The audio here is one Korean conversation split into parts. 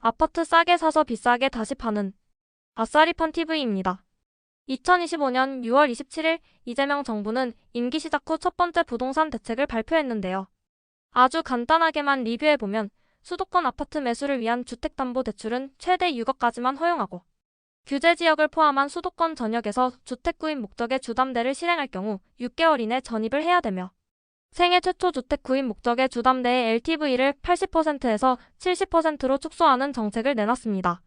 아파트 싸게 사서 비싸게 다시 파는 아싸리판 TV입니다. 2025년 6월 27일 이재명 정부는 임기 시작 후 첫 번째 부동산 대책을 발표했는데요. 아주 간단하게만 리뷰해보면 수도권 아파트 매수를 위한 주택담보대출은 최대 6억까지만 허용하고 규제지역을 포함한 수도권 전역에서 주택 구입 목적의 주담대를 실행할 경우 6개월 이내 전입을 해야 되며 생애 최초 주택 구입 목적의 주담대의 LTV를 80%에서 70%로 축소하는 정책을 내놨습니다.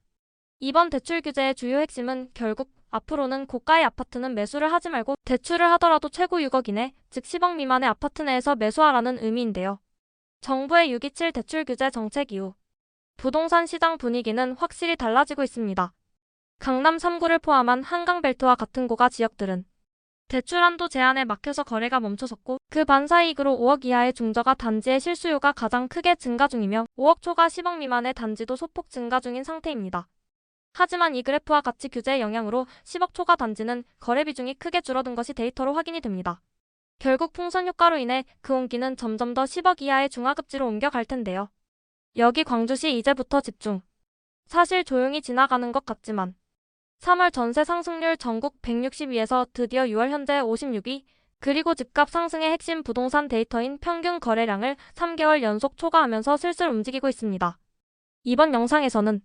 이번 대출 규제의 주요 핵심은 결국 앞으로는 고가의 아파트는 매수를 하지 말고 대출을 하더라도 최고 6억 이내, 즉 10억 미만의 아파트 내에서 매수하라는 의미인데요. 정부의 627 대출 규제 정책 이후 부동산 시장 분위기는 확실히 달라지고 있습니다. 강남 3구를 포함한 한강벨트와 같은 고가 지역들은 대출 한도 제한에 막혀서 거래가 멈춰섰고 그 반사이익으로 5억 이하의 중저가 단지의 실수요가 가장 크게 증가 중이며 5억 초과 10억 미만의 단지도 소폭 증가 중인 상태입니다. 하지만 이 그래프와 같이 규제의 영향으로 10억 초과 단지는 거래 비중이 크게 줄어든 것이 데이터로 확인이 됩니다. 결국 풍선 효과로 인해 그 온기는 점점 더 10억 이하의 중하급지로 옮겨갈 텐데요. 여기 광주시 이제부터 집중. 사실 조용히 지나가는 것 같지만 3월 전세 상승률 전국 162에서 드디어 6월 현재 56위, 그리고 집값 상승의 핵심 부동산 데이터인 평균 거래량을 3개월 연속 초과하면서 슬슬 움직이고 있습니다. 이번 영상에서는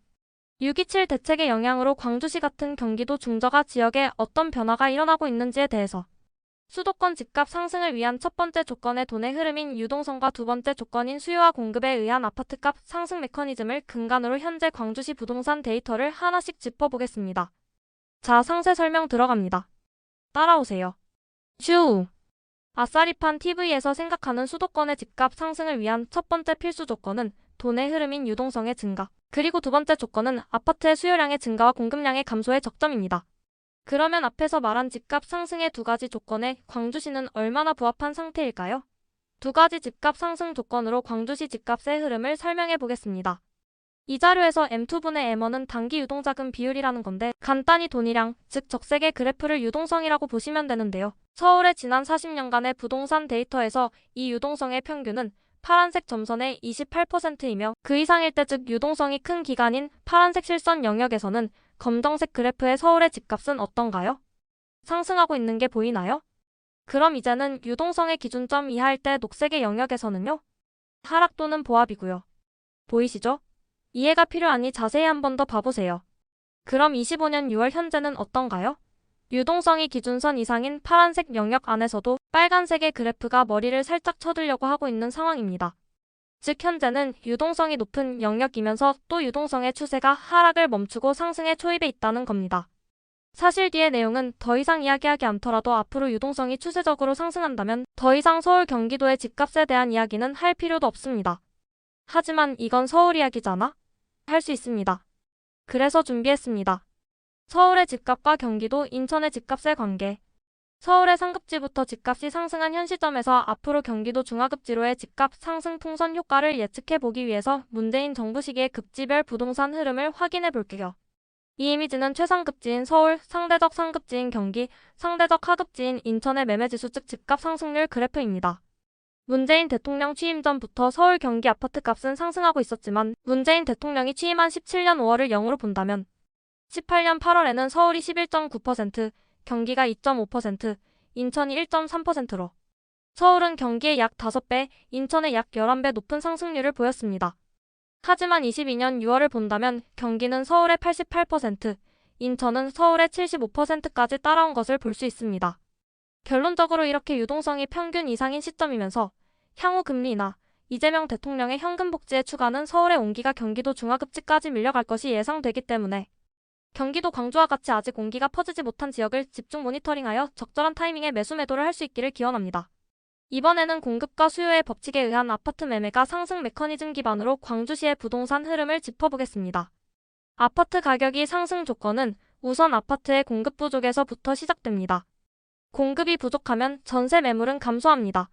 627 대책의 영향으로 광주시 같은 경기도 중저가 지역에 어떤 변화가 일어나고 있는지에 대해서 수도권 집값 상승을 위한 첫 번째 조건의 돈의 흐름인 유동성과 두 번째 조건인 수요와 공급에 의한 아파트값 상승 메커니즘을 근간으로 현재 광주시 부동산 데이터를 하나씩 짚어보겠습니다. 자, 상세 설명 들어갑니다. 따라오세요. 슈! 아싸리판 TV에서 생각하는 수도권의 집값 상승을 위한 첫 번째 필수 조건은 돈의 흐름인 유동성의 증가, 그리고 두 번째 조건은 아파트의 수요량의 증가와 공급량의 감소의 적점입니다. 그러면 앞에서 말한 집값 상승의 두 가지 조건에 광주시는 얼마나 부합한 상태일까요? 두 가지 집값 상승 조건으로 광주시 집값의 흐름을 설명해 보겠습니다. 이 자료에서 M2분의 M1은 단기 유동자금 비율이라는 건데 간단히 돈이량, 즉 적색의 그래프를 유동성이라고 보시면 되는데요. 서울의 지난 40년간의 부동산 데이터에서 이 유동성의 평균은 파란색 점선의 28%이며 그 이상일 때, 즉 유동성이 큰 기간인 파란색 실선 영역에서는 검정색 그래프의 서울의 집값은 어떤가요? 상승하고 있는 게 보이나요? 그럼 이제는 유동성의 기준점 이하일 때 녹색의 영역에서는요? 하락 또는 보합이고요. 보이시죠? 이해가 필요하니 자세히 한 번 더 봐보세요. 그럼 25년 6월 현재는 어떤가요? 유동성이 기준선 이상인 파란색 영역 안에서도 빨간색의 그래프가 머리를 살짝 쳐들려고 하고 있는 상황입니다. 즉 현재는 유동성이 높은 영역이면서 또 유동성의 추세가 하락을 멈추고 상승에 초입해 있다는 겁니다. 사실 뒤의 내용은 더 이상 이야기하지 않더라도 앞으로 유동성이 추세적으로 상승한다면 더 이상 서울 경기도의 집값에 대한 이야기는 할 필요도 없습니다. 하지만 이건 서울 이야기잖아? 할 수 있습니다. 그래서 준비했습니다. 서울의 집값과 경기도, 인천의 집값의 관계. 서울의 상급지부터 집값이 상승한 현 시점에서 앞으로 경기도 중하급지로의 집값 상승 풍선 효과를 예측해보기 위해서 문재인 정부 시기의 급지별 부동산 흐름을 확인해 볼게요. 이 이미지는 최상급지인 서울, 상대적 상급지인 경기, 상대적 하급지인 인천의 매매지수, 즉 집값 상승률 그래프입니다. 문재인 대통령 취임 전부터 서울 경기 아파트값은 상승하고 있었지만 문재인 대통령이 취임한 17년 5월을 0으로 본다면 18년 8월에는 서울이 11.9%, 경기가 2.5%, 인천이 1.3%로 서울은 경기의 약 5배, 인천의 약 11배 높은 상승률을 보였습니다. 하지만 22년 6월을 본다면 경기는 서울의 88%, 인천은 서울의 75%까지 따라온 것을 볼 수 있습니다. 결론적으로 이렇게 유동성이 평균 이상인 시점이면서 향후 금리 인하, 이재명 대통령의 현금 복지의 추가는 서울의 온기가 경기도 중하급지까지 밀려갈 것이 예상되기 때문에 경기도 광주와 같이 아직 온기가 퍼지지 못한 지역을 집중 모니터링하여 적절한 타이밍에 매수 매도를 할 수 있기를 기원합니다. 이번에는 공급과 수요의 법칙에 의한 아파트 매매가 상승 메커니즘 기반으로 광주시의 부동산 흐름을 짚어보겠습니다. 아파트 가격이 상승 조건은 우선 아파트의 공급 부족에서부터 시작됩니다. 공급이 부족하면 전세 매물은 감소합니다.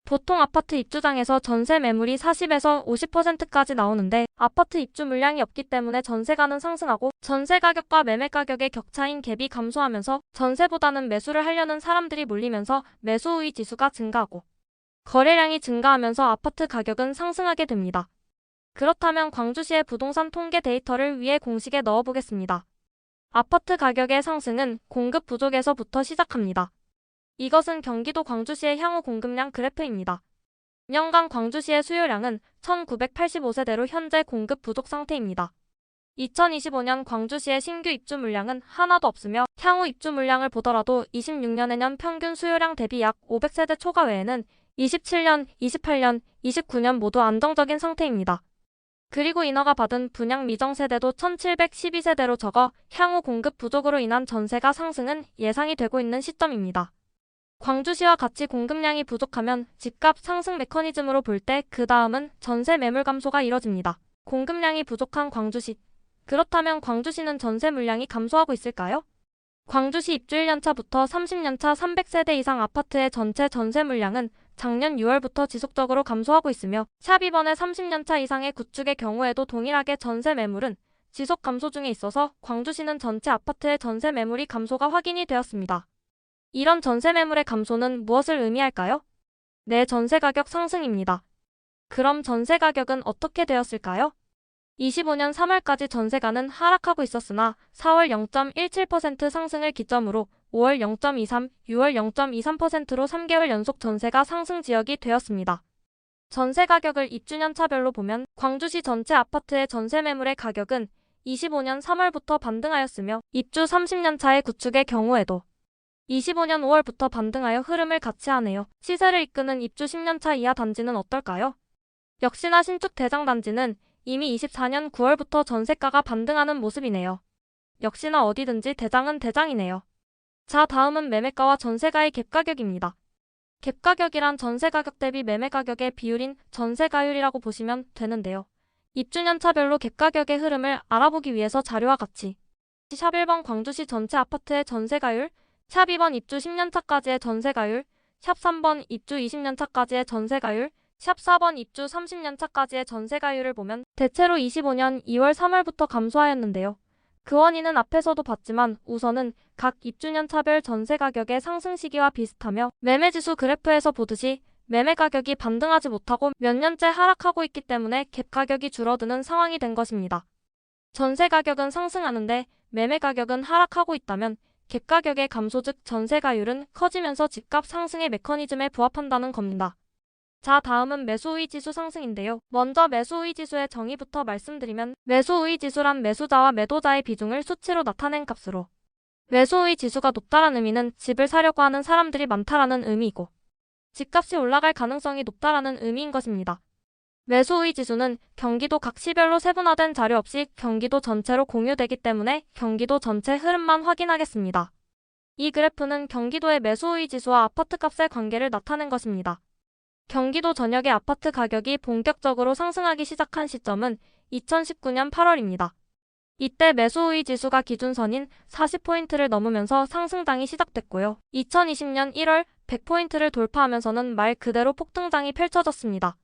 보통 아파트 입주장에서 전세 매물이 40에서 50%까지 나오는데 아파트 입주 물량이 없기 때문에 전세가는 상승하고 전세 가격과 매매 가격의 격차인 갭이 감소하면서 전세보다는 매수를 하려는 사람들이 몰리면서 매수 우위 지수가 증가하고 거래량이 증가하면서 아파트 가격은 상승하게 됩니다. 그렇다면 광주시의 부동산 통계 데이터를 위에 공식에 넣어보겠습니다. 아파트 가격의 상승은 공급 부족에서부터 시작합니다. 이것은 경기도 광주시의 향후 공급량 그래프입니다. 년간 광주시의 수요량은 1985세대로 현재 공급 부족 상태입니다. 2025년 광주시의 신규 입주 물량은 하나도 없으며 향후 입주 물량을 보더라도 26년의 년 평균 수요량 대비 약 500세대 초과 외에는 27년, 28년, 29년 모두 안정적인 상태입니다. 그리고 인허가 받은 분양 미정 세대도 1712세대로 적어 향후 공급 부족으로 인한 전세가 상승은 예상이 되고 있는 시점입니다. 광주시와 같이 공급량이 부족하면 집값 상승 메커니즘으로 볼 때 그 다음은 전세 매물 감소가 이뤄집니다. 공급량이 부족한 광주시. 그렇다면 광주시는 전세 물량이 감소하고 있을까요? 광주시 입주 1년차부터 30년차 300세대 이상 아파트의 전체 전세 물량은 작년 6월부터 지속적으로 감소하고 있으며 샵 2번의 30년차 이상의 구축의 경우에도 동일하게 전세 매물은 지속 감소 중에 있어서 광주시는 전체 아파트의 전세 매물이 감소가 확인이 되었습니다. 이런 전세 매물의 감소는 무엇을 의미할까요? 내 전세 가격 상승입니다. 그럼 전세 가격은 어떻게 되었을까요? 25년 3월까지 전세가는 하락하고 있었으나 4월 0.17% 상승을 기점으로 5월 0.23, 6월 0.23%로 3개월 연속 전세가 상승 지역이 되었습니다. 전세 가격을 입주년차별로 보면 광주시 전체 아파트의 전세 매물의 가격은 25년 3월부터 반등하였으며 입주 30년차의 구축의 경우에도 25년 5월부터 반등하여 흐름을 같이 하네요. 시세를 이끄는 입주 10년차 이하 단지는 어떨까요? 역시나 신축 대장 단지는 이미 24년 9월부터 전세가가 반등하는 모습이네요. 역시나 어디든지 대장은 대장이네요. 자, 다음은 매매가와 전세가의 갭가격입니다. 갭가격이란 전세가격 대비 매매가격의 비율인 전세가율이라고 보시면 되는데요. 입주년차별로 갭가격의 흐름을 알아보기 위해서 자료와 같이 샵 1번 광주시 전체 아파트의 전세가율, 샵 2번 입주 10년차까지의 전세가율, 샵 3번 입주 20년차까지의 전세가율, 샵 4번 입주 30년차까지의 전세가율을 보면 대체로 25년 2월 3월부터 감소하였는데요. 그 원인은 앞에서도 봤지만 우선은 각 입주년차별 전세가격의 상승 시기와 비슷하며 매매지수 그래프에서 보듯이 매매가격이 반등하지 못하고 몇 년째 하락하고 있기 때문에 갭가격이 줄어드는 상황이 된 것입니다. 전세가격은 상승하는데 매매가격은 하락하고 있다면 갭가격의 감소 즉 전세가율은 커지면서 집값 상승의 메커니즘에 부합한다는 겁니다. 자, 다음은 매수우위 지수 상승인데요. 먼저 매수우위 지수의 정의부터 말씀드리면 매수우위 지수란 매수자와 매도자의 비중을 수치로 나타낸 값으로 매수우위 지수가 높다는 의미는 집을 사려고 하는 사람들이 많다라는 의미이고 집값이 올라갈 가능성이 높다라는 의미인 것입니다. 매수우위 지수는 경기도 각 시별로 세분화된 자료 없이 경기도 전체로 공유되기 때문에 경기도 전체 흐름만 확인하겠습니다. 이 그래프는 경기도의 매수우위 지수와 아파트값의 관계를 나타낸 것입니다. 경기도 전역의 아파트 가격이 본격적으로 상승하기 시작한 시점은 2019년 8월입니다. 이때 매수우위 지수가 기준선인 40포인트를 넘으면서 상승장이 시작됐고요. 2020년 1월 100포인트를 돌파하면서는 말 그대로 폭등장이 펼쳐졌습니다.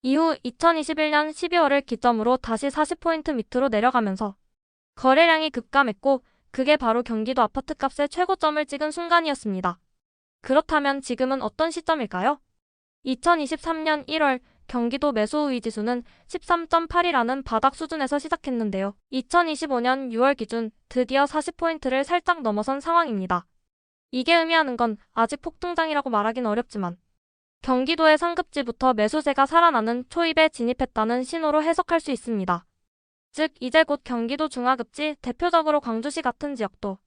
이후 2021년 12월을 기점으로 다시 40포인트 밑으로 내려가면서 거래량이 급감했고 그게 바로 경기도 아파트값의 최고점을 찍은 순간이었습니다. 그렇다면 지금은 어떤 시점일까요? 2023년 1월 경기도 매수우위 지수는 13.8이라는 바닥 수준에서 시작했는데요. 2025년 6월 기준 드디어 40포인트를 살짝 넘어선 상황입니다. 이게 의미하는 건 아직 폭등장이라고 말하긴 어렵지만 경기도의 상급지부터 매수세가 살아나는 초입에 진입했다는 신호로 해석할 수 있습니다. 즉 이제 곧 경기도 중하급지 대표적으로 광주시 같은 지역도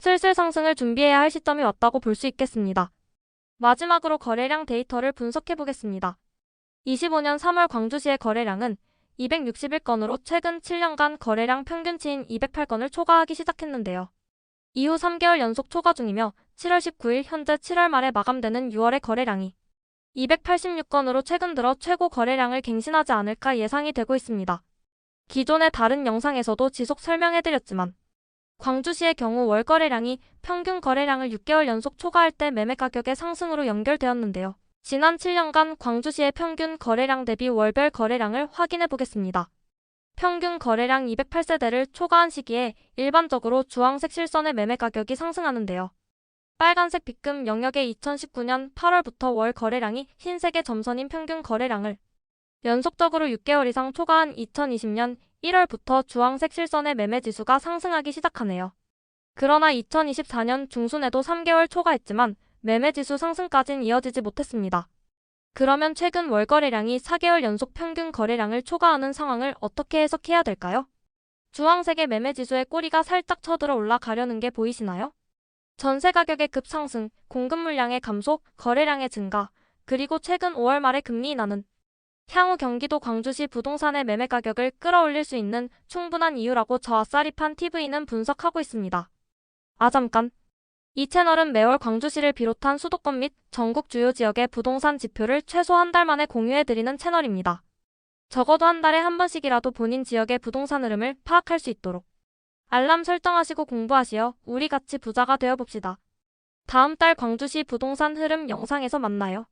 슬슬 상승을 준비해야 할 시점이 왔다고 볼 수 있겠습니다. 마지막으로 거래량 데이터를 분석해 보겠습니다. 25년 3월 광주시의 거래량은 261건으로 최근 7년간 거래량 평균치인 208건을 초과하기 시작했는데요. 이후 3개월 연속 초과 중이며 7월 19일 현재 7월 말에 마감되는 6월의 거래량이 286건으로 최근 들어 최고 거래량을 갱신하지 않을까 예상이 되고 있습니다. 기존의 다른 영상에서도 지속 설명해드렸지만 광주시의 경우 월 거래량이 평균 거래량을 6개월 연속 초과할 때 매매 가격의 상승으로 연결되었는데요. 지난 7년간 광주시의 평균 거래량 대비 월별 거래량을 확인해 보겠습니다. 평균 거래량 208세대를 초과한 시기에 일반적으로 주황색 실선의 매매 가격이 상승하는데요. 빨간색 빗금 영역의 2019년 8월부터 월 거래량이 흰색의 점선인 평균 거래량을 연속적으로 6개월 이상 초과한 2020년 1월부터 주황색 실선의 매매 지수가 상승하기 시작하네요. 그러나 2024년 중순에도 3개월 초과했지만 매매 지수 상승까진 이어지지 못했습니다. 그러면 최근 월 거래량이 4개월 연속 평균 거래량을 초과하는 상황을 어떻게 해석해야 될까요? 주황색의 매매 지수의 꼬리가 살짝 쳐들어 올라가려는 게 보이시나요? 전세 가격의 급상승, 공급 물량의 감소, 거래량의 증가, 그리고 최근 5월 말의 금리 인하는 향후 경기도 광주시 부동산의 매매 가격을 끌어올릴 수 있는 충분한 이유라고 저 아싸리판 TV는 분석하고 있습니다. 잠깐. 이 채널은 매월 광주시를 비롯한 수도권 및 전국 주요 지역의 부동산 지표를 최소 한 달 만에 공유해드리는 채널입니다. 적어도 한 달에 한 번씩이라도 본인 지역의 부동산 흐름을 파악할 수 있도록 알람 설정하시고 공부하시어 우리 같이 부자가 되어봅시다. 다음 달 광주시 부동산 흐름 영상에서 만나요.